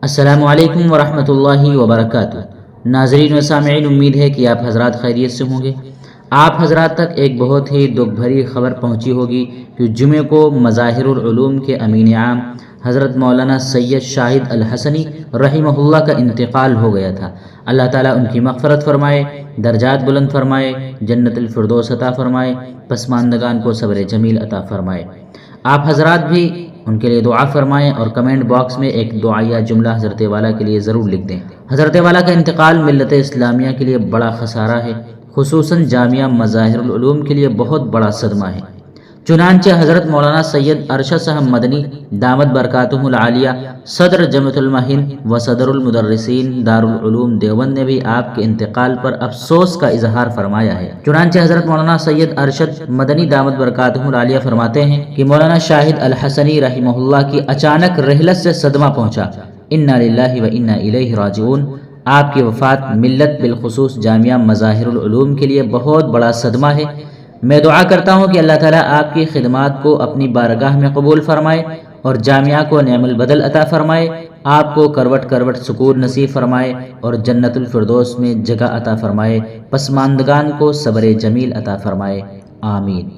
السلام علیکم ورحمۃ اللہ وبرکاتہ۔ ناظرین و سامعین، امید ہے کہ آپ حضرات خیریت سے ہوں گے۔ آپ حضرات تک ایک بہت ہی دکھ بھری خبر پہنچی ہوگی کہ جمعے کو مظاہر العلوم کے امین عام حضرت مولانا سید شاہد الحسنی رحمہ اللہ کا انتقال ہو گیا تھا۔ اللہ تعالیٰ ان کی مغفرت فرمائے، درجات بلند فرمائے، جنت الفردوس عطا فرمائے، پسماندگان کو صبر جمیل عطا فرمائے۔ آپ حضرات بھی ان کے لیے دعا فرمائیں اور کمنٹ باکس میں ایک دعائیہ جملہ حضرت والا کے لیے ضرور لکھ دیں۔ حضرت والا کا انتقال ملت اسلامیہ کے لیے بڑا خسارہ ہے، خصوصاً جامعہ مظاہر العلوم کے لیے بہت بڑا صدمہ ہے۔ چنانچہ حضرت مولانا سید ارشد صاحب مدنی دامت برکاتہم العالیہ، صدر جمعیت علماء ہند و صدر المدرسین دارالعلوم دیوبند نے بھی آپ کے انتقال پر افسوس کا اظہار فرمایا ہے۔ چنانچہ حضرت مولانا سید ارشد مدنی دامت برکاتہم العالیہ فرماتے ہیں کہ مولانا شاہد الحسنی رحمہ اللہ کی اچانک رحلت سے صدمہ پہنچا۔ انا للہ و انا الیہ راجعون۔ آپ کی وفات ملت بالخصوص جامعہ مظاہر العلوم کے لیے بہت بڑا صدمہ ہے۔ میں دعا کرتا ہوں کہ اللہ تعالیٰ آپ کی خدمات کو اپنی بارگاہ میں قبول فرمائے اور جامعہ کو نعم البدل عطا فرمائے، آپ کو کروٹ کروٹ سکون نصیب فرمائے اور جنت الفردوس میں جگہ عطا فرمائے، پسماندگان کو صبر جمیل عطا فرمائے، آمین۔